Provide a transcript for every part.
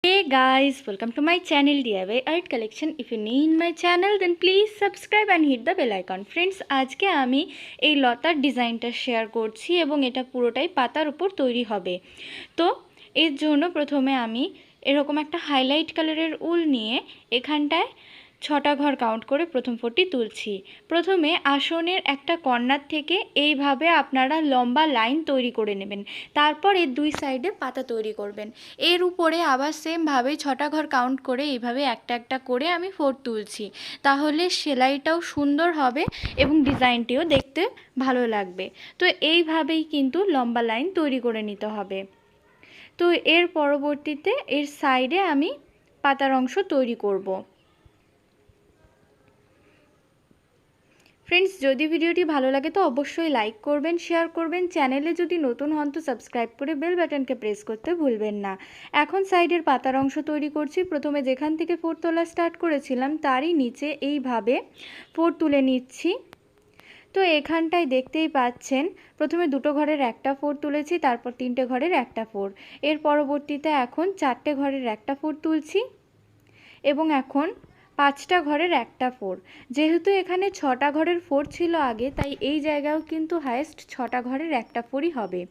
Hey guys, welcome to my channel DIY Art Collection. If you're new in my channel then please subscribe and hit the bell icon. Friends, আজকে আমি এই লতার ডিজাইনটা share করছি এবং এটা পুরোটাই পাতার উপর তৈরি হবে। তো এর জন্য প্রথমে আমি এরকম একটা হাইলাইট কালারের উল নিয়ে এখানটায় 6টা ঘর কাউন্ট করে প্রথম ফোরটি তুলছি। প্রথমে আসনের একটা কর্নার থেকে এইভাবে আপনারা লম্বা লাইন তৈরি করে নেবেন। তারপর এর দুই সাইডে পাতা তৈরি করবেন। এর উপরে আবার সেমভাবে 6টা ঘর কাউন্ট করে এইভাবে একটা একটা করে আমি ফোর তুলছি। তাহলে সেলাইটাও সুন্দর হবে এবং ডিজাইনটিও দেখতে ভালো লাগবে। তো এইভাবেই কিন্তু লম্বা লাইন তৈরি করে নিতে হবে। তো এর পরবর্তীতে এর সাইডে আমি পাতার অংশ তৈরি করব। ফ্রেন্ডস, যদি ভিডিওটি ভালো লাগে তো অবশ্যই লাইক করবেন, শেয়ার করবেন। চ্যানেলে যদি নতুন হন তো সাবস্ক্রাইব করে বেল বাটনকে প্রেস করতে ভুলবেন না। এখন সাইডের পাতার অংশ তৈরি করছি। প্রথমে যেখান থেকে ফোর তোলা স্টার্ট করেছিলাম তারই নিচে এইভাবে ফোর তুলে নিচ্ছি। তো এখানটায় দেখতেই পাচ্ছেন প্রথমে দুটো ঘরের একটা ফোর তুলেছি, তারপর 3টে ঘরের একটা ফোর। এর পরবর্তীতে এখন 4টে ঘরের একটা ফোর তুলছি এবং এখন 5টা ঘরের একটা ফোর। যেহেতু এখানে 6টা ঘরের ফোর ছিল আগে, তাই এই জায়গায়ও কিন্তু হায়েস্ট 6টা ঘরের একটা ফোরই হবে।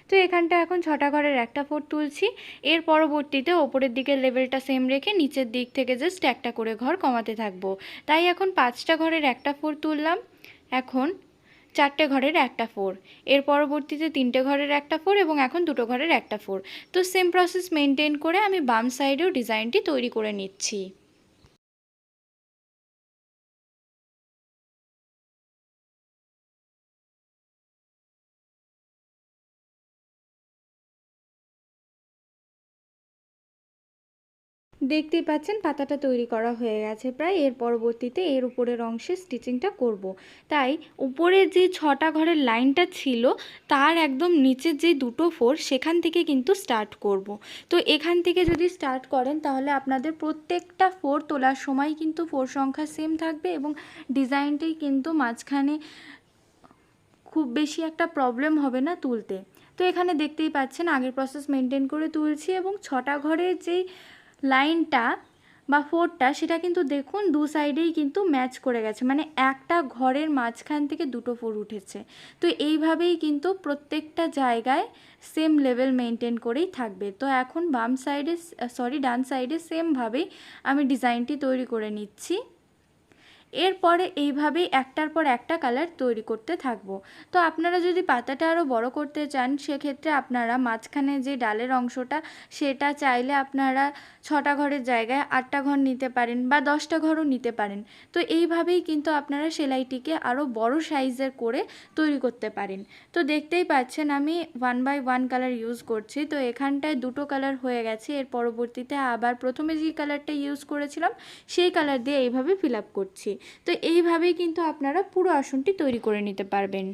তো এখানটা এখন 6টা ঘরের একটা ফোর তুলছি। এর পরবর্তীতে ওপরের দিকের লেভেলটা সেম রেখে নিচের দিক থেকে জাস্ট একটা করে ঘর কমাতে থাকবো। তাই এখন 5টা ঘরের একটা ফোর তুললাম, এখন 4টে ঘরের একটা ফোর। এর পরবর্তীতে 3টে ঘরের একটা ফোর এবং এখন 2টো ঘরের একটা ফোর। তো সেম প্রসেস মেনটেন করে আমি বাম সাইডেও ডিজাইনটি তৈরি করে নিচ্ছি। দেখতেই পাচ্ছেন পাতাটা তৈরি করা হয়ে গেছে প্রায়। এর পরবর্তীতে এর উপরের অংশে স্টিচিংটা করব। তাই উপরের যে 6টা ঘরের লাইনটা ছিল তার একদম নিচের যে দুটো ফোর সেখান থেকে কিন্তু স্টার্ট করব। তো এখান থেকে যদি স্টার্ট করেন তাহলে আপনাদের প্রত্যেকটা ফোর তোলার সময় কিন্তু ফোর সংখ্যা সেম থাকবে এবং ডিজাইনটাই কিন্তু মাঝখানে খুব বেশি একটা প্রবলেম হবে না তুলতে। তো এখানে দেখতেই পাচ্ছেন আগের প্রসেস মেনটেন করে তুলছি এবং 6টা ঘরের যেই লাইনটা বা ফোরটা সেটা কিন্তু দেখুন দু সাইডেই কিন্তু ম্যাচ করে গেছে, মানে একটা ঘরের মাঝখান থেকে দুটো ফোর উঠেছে। তো এইভাবেই কিন্তু প্রত্যেকটা জায়গায় সেম লেভেল মেনটেন করেই থাকবে। তো এখন ডান সাইডে সেমভাবেই আমি ডিজাইনটি তৈরি করে নিচ্ছি। এরপরে এইভাবেই একটার পর একটা কালার তৈরি করতে থাকবো। তো আপনারা যদি পাতাটা আরও বড় করতে চান সেক্ষেত্রে আপনারা মাঝখানে যে ডালের অংশটা সেটা চাইলে আপনারা 6টা ঘরের জায়গায় 8টা ঘর নিতে পারেন বা 10টা ঘরও নিতে পারেন। তো এইভাবেই কিন্তু আপনারা সেলাইটিকে আরও বড় সাইজের করে তৈরি করতে পারেন। তো দেখতেই পাচ্ছেন আমি 1/1 কালার ইউজ করছি। তো এখানটায় দুটো কালার হয়ে গেছে। এর পরবর্তীতে আবার প্রথমে যে কালারটা ইউজ করেছিলাম সেই কালার দিয়ে এইভাবে ফিল আপ করছি। তো এইভাবেই কিন্তু আপনারা পুরো আসনটি তৈরি করে নিতে পারবেন।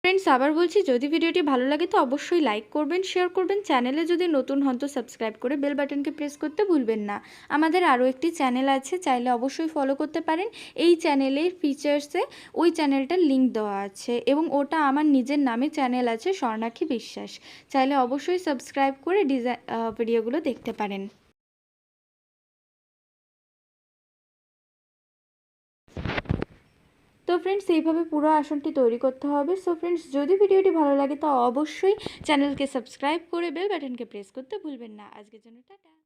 ফ্রেন্ডস, আবার বলছি, যদি ভিডিওটি ভালো লাগে তো অবশ্যই লাইক করবেন, শেয়ার করবেন। চ্যানেলে যদি নতুন হন তো সাবস্ক্রাইব করে বেল বাটনকে প্রেস করতে ভুলবেন না। আমাদের আরও একটি চ্যানেল আছে, চাইলে অবশ্যই ফলো করতে পারেন। এই চ্যানেলের ফিচার্সে ওই চ্যানেলটার লিঙ্ক দেওয়া আছে এবং ওটা আমার নিজের নামে চ্যানেল আছে, স্বর্ণাক্ষী বিশ্বাস। চাইলে অবশ্যই সাবস্ক্রাইব করে ভিডিওগুলো দেখতে পারেন। তো ফ্রেন্ডস, এইভাবে পুরো আসনটি তৈরি করতে হবে। সো ফ্রেন্ডস, যদি ভিডিওটি ভালো লাগে তো অবশ্যই চ্যানেলকে সাবস্ক্রাইব করে বেল বাটনকে প্রেস করতে ভুলবেন না। আজকের জন্য টাটা।